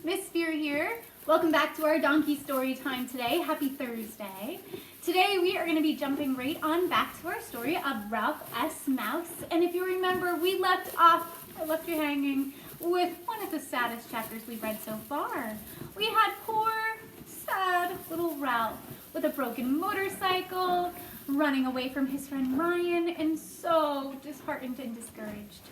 Miss Spear here. Welcome back to our donkey story time today. Happy Thursday. Today we are going to be jumping right on back to our story of Ralph S. Mouse. And if you remember, we left off, I left you hanging, with one of the saddest chapters we've read so far. We had poor, sad little Ralph with a broken motorcycle, running away from his friend Ryan, and so disheartened and discouraged.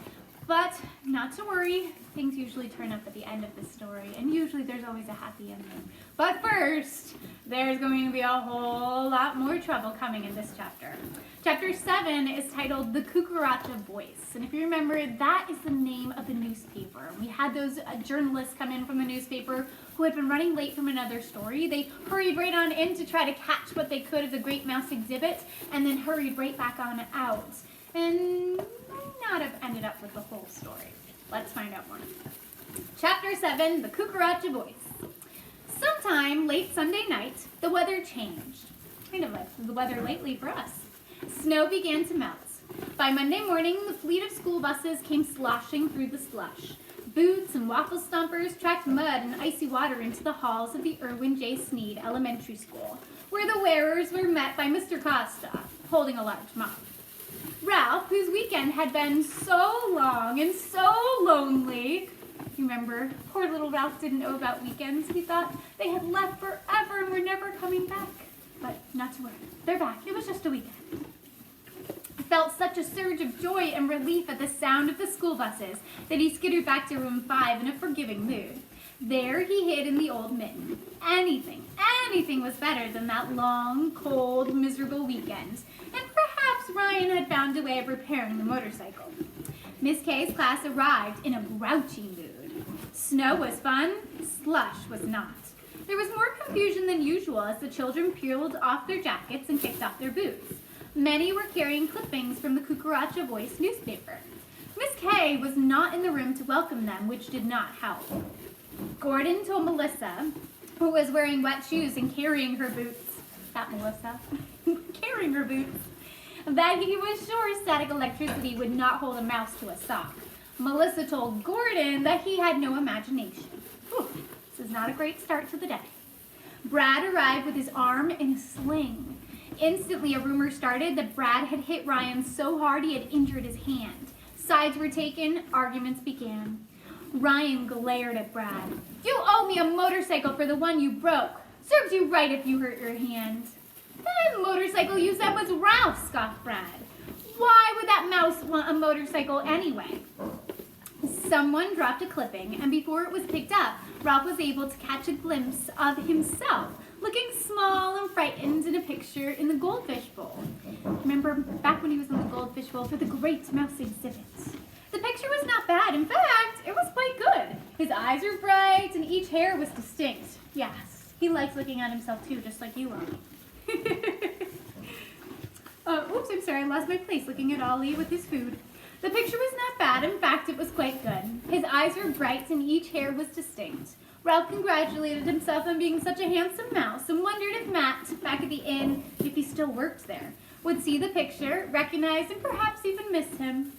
But not to worry, things usually turn up at the end of the story, and usually there's always a happy ending. But first, there's going to be a whole lot more trouble coming in this chapter. Chapter 7 is titled The Cucaracha Voice, and if you remember, that is the name of the newspaper. We had those journalists come in from the newspaper who had been running late from another story. They hurried right on in to try to catch what they could of the Great Mouse exhibit, and then hurried right back on out. And might not have ended up with the whole story. Let's find out more. Chapter 7, The Cucaracha Voice. Sometime late Sunday night, the weather changed. Kind of like the weather lately for us. Snow began to melt. By Monday morning, the fleet of school buses came sloshing through the slush. Boots and waffle stompers tracked mud and icy water into the halls of the Irwin J. Sneed Elementary School, where the wearers were met by Mr. Costa, holding a large mop. Ralph, whose weekend had been so long and so lonely, you remember, poor little Ralph didn't know about weekends. He thought they had left forever and were never coming back. But not to worry, they're back. It was just a weekend. He felt such a surge of joy and relief at the sound of the school buses that he skittered back to room 5 in a forgiving mood. There he hid in the old mitten. Anything was better than that long, cold, miserable weekend. And perhaps Ryan had found a way of repairing the motorcycle. Miss K's class arrived in a grouchy mood. Snow was fun, slush was not. There was more confusion than usual as the children peeled off their jackets and kicked off their boots. Many were carrying clippings from the Cucaracha Voice newspaper. Miss K was not in the room to welcome them, which did not help. Gordon told Melissa, who was wearing wet shoes and carrying her boots, that he was sure static electricity would not hold a mouse to a sock. Melissa told Gordon that he had no imagination. Whew, this is not a great start to the day. Brad arrived with his arm in a sling. Instantly, a rumor started that Brad had hit Ryan so hard he had injured his hand. Sides were taken, arguments began. Ryan glared at Brad. "You owe me a motorcycle for the one you broke. Serves you right if you hurt your hand." "That motorcycle you said was Ralph," scoffed Brad. "Why would that mouse want a motorcycle anyway?" Someone dropped a clipping, and before it was picked up, Ralph was able to catch a glimpse of himself, looking small and frightened in a picture in the Goldfish Bowl. Remember back when he was in the Goldfish Bowl for the Great Mouse exhibit? The picture was not bad. In fact, it was quite good. His eyes were bright, and each hair was distinct. Yes, he likes looking at himself too, just like you are. Oops, I'm sorry, I lost my place looking at Ollie with his food. The picture was not bad. In fact, it was quite good. His eyes were bright, and each hair was distinct. Ralph congratulated himself on being such a handsome mouse and wondered if Matt, back at the inn, if he still worked there, would see the picture, recognize, and perhaps even miss him.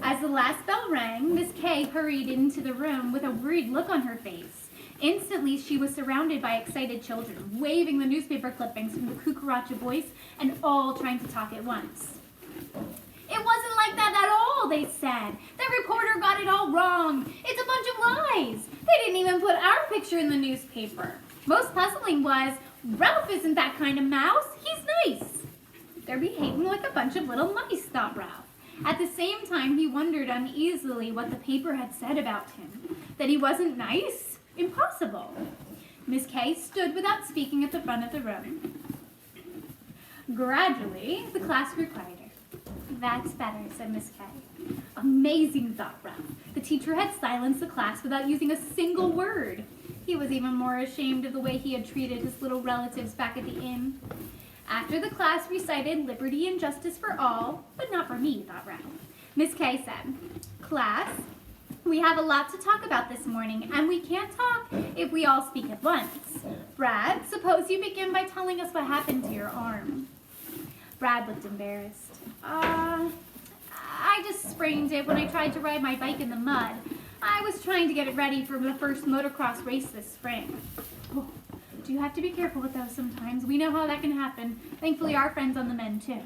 As the last bell rang, Miss K hurried into the room with a worried look on her face. Instantly, she was surrounded by excited children, waving the newspaper clippings from the Cucaracha Voice and all trying to talk at once. "It wasn't like that at all," they said. "The reporter got it all wrong. It's a bunch of lies. They didn't even put our picture in the newspaper. Most puzzling was, Ralph isn't that kind of mouse. He's nice." "They're behaving like a bunch of little mice," thought Ralph. At the same time, he wondered uneasily what the paper had said about him. That he wasn't nice? Impossible. Miss K stood without speaking at the front of the room. Gradually, the class grew quieter. "That's better," said Miss K. Amazing, thought Ralph. The teacher had silenced the class without using a single word. He was even more ashamed of the way he had treated his little relatives back at the inn. After the class recited liberty and justice for all, but not for me, thought Ralph, Miss K said, "Class, we have a lot to talk about this morning, and we can't talk if we all speak at once. Brad, suppose you begin by telling us what happened to your arm." Brad looked embarrassed. I just sprained it when I tried to ride my bike in the mud. I was trying to get it ready for the first motocross race this spring. Oh, do have to be careful with those sometimes. We know how that can happen. Thankfully, our friends on the men, too.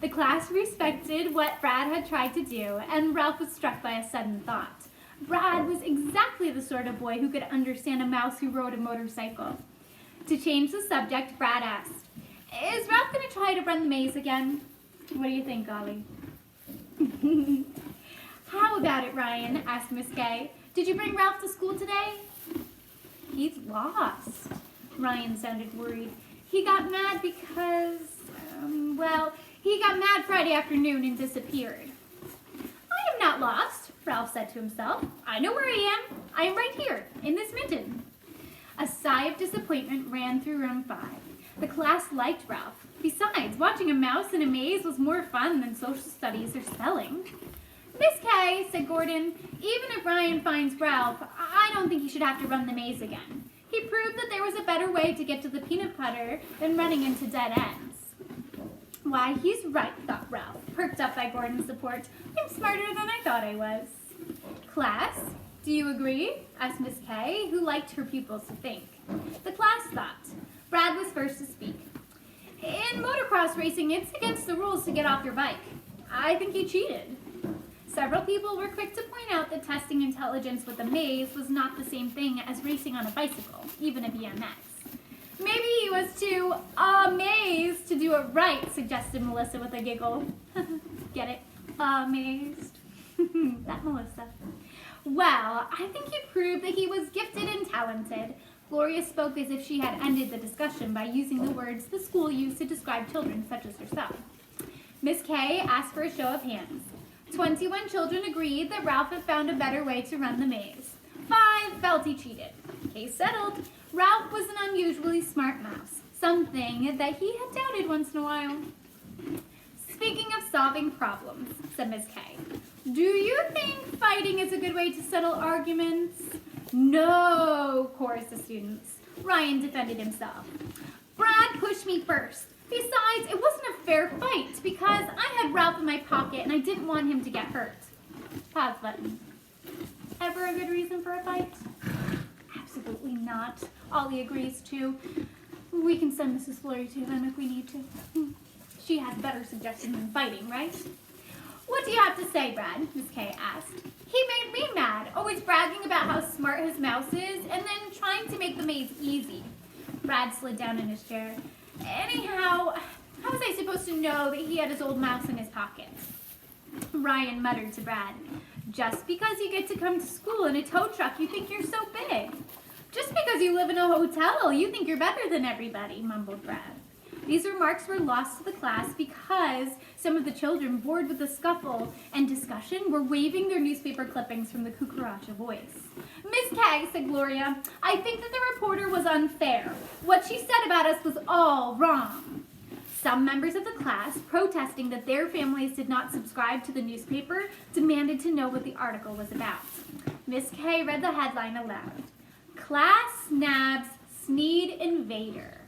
The class respected what Brad had tried to do, and Ralph was struck by a sudden thought. Brad was exactly the sort of boy who could understand a mouse who rode a motorcycle. To change the subject, Brad asked, "Is Ralph going to try to run the maze again?" What do you think, Ollie? "How about it, Ryan?" asked Miss Kay. "Did you bring Ralph to school today?" "He's lost." Ryan sounded worried. "He got mad because, he got mad Friday afternoon and disappeared." "I am not lost," Ralph said to himself. "I know where I am. I am right here, in this mitten." A sigh of disappointment ran through room 5. The class liked Ralph. Besides, watching a mouse in a maze was more fun than social studies or spelling. "Miss Kay," said Gordon, "even if Ryan finds Ralph, I don't think he should have to run the maze again. He proved that there was a better way to get to the peanut butter than running into dead ends." "Why, he's right," thought Ralph, perked up by Gordon's support. "I'm smarter than I thought I was." "Class, do you agree?" asked Miss Kay, who liked her pupils to think. The class thought. Brad was first to speak. "In motocross racing, it's against the rules to get off your bike. I think he cheated." Several people were quick to point out that testing intelligence with a maze was not the same thing as racing on a bicycle, even a BMX. "Maybe he was too amazed to do it right," suggested Melissa with a giggle. Get it? Amazed. That Melissa. "Well, I think he proved that he was gifted and talented." Gloria spoke as if she had ended the discussion by using the words the school used to describe children such as herself. Miss Kay asked for a show of hands. 21 children agreed that Ralph had found a better way to run the maze. 5 felt he cheated. Case settled. Ralph was an unusually smart mouse, something that he had doubted once in a while. "Speaking of solving problems," said Miss Kay, "do you think fighting is a good way to settle arguments?" "No," chorused the students. Ryan defended himself. "Brad pushed me first. Besides, it wasn't a fair fight because I had Ralph in my pocket and I didn't want him to get hurt." Pause button. Ever a good reason for a fight? Absolutely not. Ollie agrees too. We can send Mrs. Flurry to him if we need to. She has better suggestions than fighting, right? "What do you have to say, Brad?" Miss Kay asked. "He made me mad, always bragging about how smart his mouse is and then trying to make the maze easy." Brad slid down in his chair. "Anyhow, how was I supposed to know that he had his old mouse in his pocket?" Ryan muttered to Brad, "Just because you get to come to school in a tow truck, you think you're so big. Just because you live in a hotel, you think you're better than everybody," mumbled Brad. These remarks were lost to the class because some of the children, bored with the scuffle and discussion, were waving their newspaper clippings from the Cucaracha Voice. "Miss Kay," said Gloria, "I think that the reporter was unfair. What she said about us was all wrong." Some members of the class, protesting that their families did not subscribe to the newspaper, demanded to know what the article was about. Miss Kay read the headline aloud. "Class nabs Sneed invader."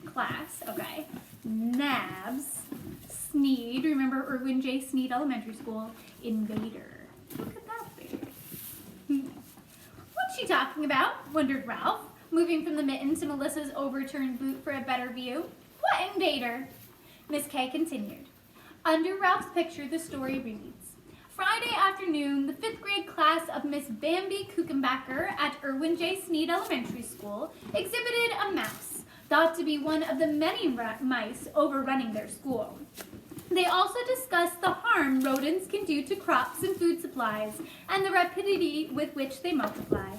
Class, okay. Nabs, Sneed, remember Irwin J. Sneed Elementary School, invader. Who could that be? "What's she talking about?" wondered Ralph, moving from the mitten to Melissa's overturned boot for a better view. "What invader?" Miss Kay continued. Under Ralph's picture, the story reads, "Friday afternoon, the 5th grade class of Miss Bambi Kuchenbacker at Irwin J. Sneed Elementary School exhibited a mouse, thought to be one of the many mice overrunning their school. They also discussed the harm rodents can do to crops and food supplies and the rapidity with which they multiply."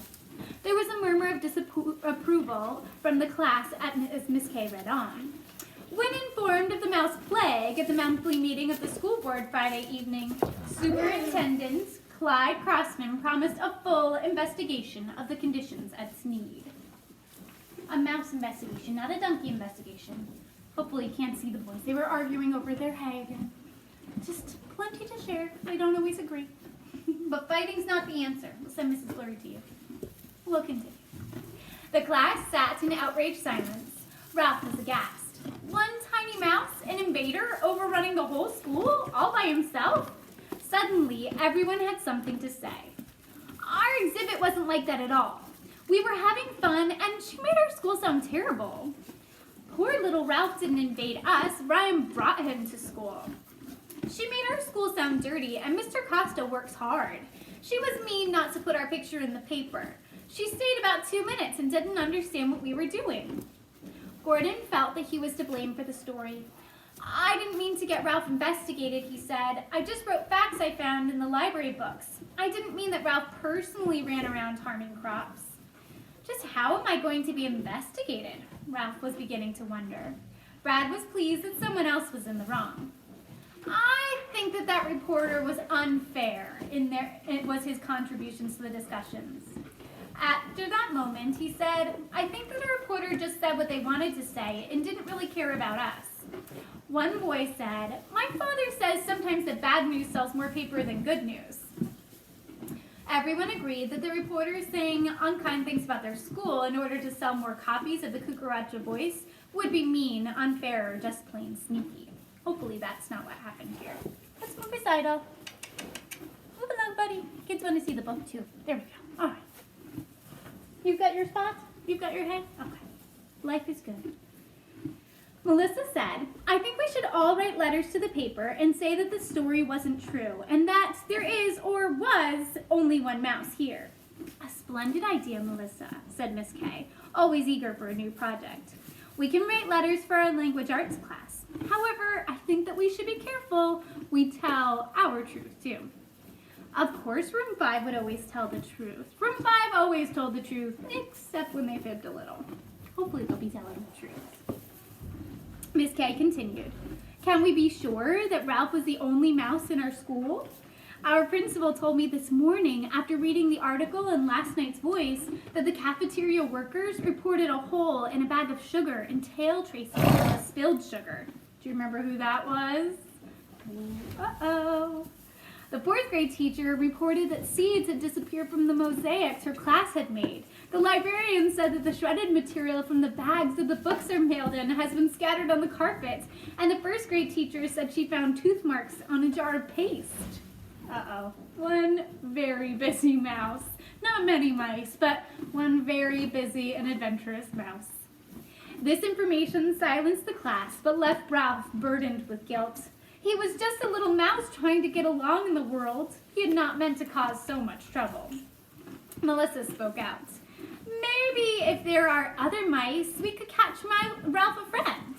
There was a murmur of disapproval from the class as Miss Kay read on. "When informed of the mouse plague at the monthly meeting of the school board Friday evening, Superintendent Clyde Crossman promised a full investigation of the conditions at Sneed." A mouse investigation, not a donkey investigation. Hopefully you can't see the boys. They were arguing over their hay again. Just plenty to share. They don't always agree. But fighting's not the answer. We'll send Mrs. Flurry to you. We'll continue. The class sat in outraged silence. Ralph was aghast. One tiny mouse, an invader, overrunning the whole school, all by himself? Suddenly, everyone had something to say. it wasn't like that at all. We were having fun, and she made our school sound terrible. Poor little Ralph didn't invade us. Ryan brought him to school. She made our school sound dirty, and Mr. Costa works hard. She was mean not to put our picture in the paper. She stayed about 2 minutes and didn't understand what we were doing. Gordon felt that he was to blame for the story. I didn't mean to get Ralph investigated, he said. I just wrote facts I found in the library books. I didn't mean that Ralph personally ran around harming crops. Just how am I going to be investigated? Ralph was beginning to wonder. Brad was pleased that someone else was in the wrong. I think that reporter was unfair it was his contributions to the discussions. After that moment, he said, I think that the reporter just said what they wanted to say and didn't really care about us. One boy said, my father says sometimes that bad news sells more paper than good news. Everyone agreed that the reporters saying unkind things about their school in order to sell more copies of the Cucaracha Voice would be mean, unfair, or just plain sneaky. Hopefully that's not what happened here. Let's move recital. Move along, buddy. Kids want to see the book too. There we go. All right. You've got your spot? You've got your head? Okay. Life is good. Melissa said, I think we should all write letters to the paper and say that the story wasn't true and that there is or was only one mouse here. A splendid idea, Melissa, said Miss Kay, always eager for a new project. We can write letters for our language arts class. However, I think that we should be careful we tell our truth too. Of course, Room 5 would always tell the truth. Room 5 always told the truth, except when they fibbed a little. Hopefully they'll be telling the truth. Miss Kay continued, can we be sure that Ralph was the only mouse in our school? Our principal told me this morning, after reading the article in last night's Voice, that the cafeteria workers reported a hole in a bag of sugar and tail tracing of the spilled sugar. Do you remember who that was? Uh-oh. The 4th grade teacher reported that seeds had disappeared from the mosaics her class had made. The librarian said that the shredded material from the bags that the books are mailed in has been scattered on the carpet. And the 1st grade teacher said she found tooth marks on a jar of paste. Uh-oh. One very busy mouse. Not many mice, but one very busy and adventurous mouse. This information silenced the class, but left Ralph burdened with guilt. He was just a little mouse trying to get along in the world. He had not meant to cause so much trouble. Melissa spoke out. Maybe if there are other mice, we could catch Ralph a friend.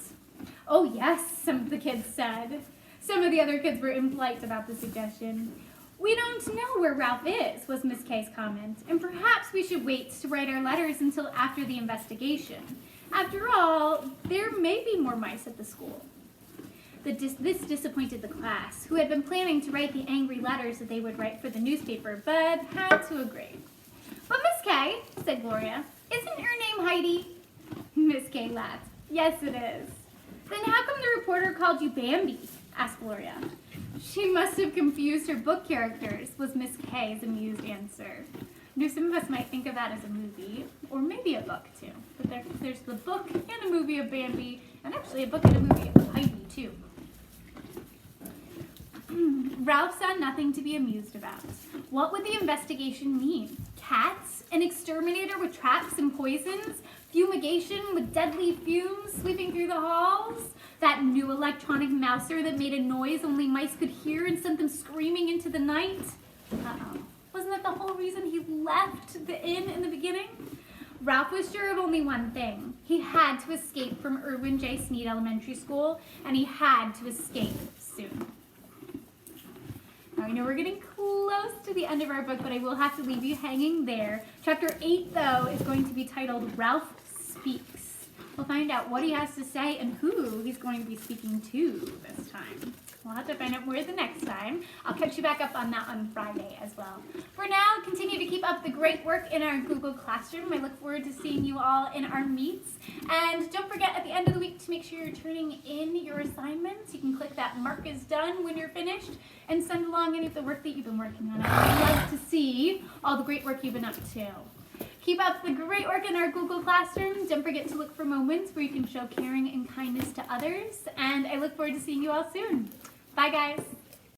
Oh yes, some of the kids said. Some of the other kids were impolite about the suggestion. We don't know where Ralph is, was Miss Kay's comment, and perhaps we should wait to write our letters until after the investigation. After all, there may be more mice at the school. This disappointed the class, who had been planning to write the angry letters that they would write for the newspaper, but had to agree. But Miss Kay, said Gloria, isn't your name Heidi? Miss Kay laughed. Yes, it is. Then how come the reporter called you Bambi? Asked Gloria. She must have confused her book characters, was Miss Kay's amused answer. Now, some of us might think of that as a movie, or maybe a book too. But there's the book and a movie of Bambi, and actually a book and a movie of Heidi too. Ralph saw nothing to be amused about. What would the investigation mean? Cats? An exterminator with traps and poisons? Fumigation with deadly fumes sweeping through the halls? That new electronic mouser that made a noise only mice could hear and sent them screaming into the night? Uh-oh. Wasn't that the whole reason he left the inn in the beginning? Ralph was sure of only one thing. He had to escape from Irwin J. Sneed Elementary School, and he had to escape soon. Now, I know we're getting close to the end of our book, but I will have to leave you hanging there. Chapter 8, though, is going to be titled Ralph Speaks. We'll find out what he has to say and who he's going to be speaking to this time. We'll have to find out where the next time. I'll catch you back up on that on Friday as well. For now, continue to keep up the great work in our Google Classroom. I look forward to seeing you all in our meets. And don't forget at the end of the week to make sure you're turning in your assignments. You can click that mark is done when you're finished and send along any of the work that you've been working on. I'd love to see all the great work you've been up to. Keep up the great work in our Google Classroom. Don't forget to look for moments where you can show caring and kindness to others. And I look forward to seeing you all soon. Bye, guys.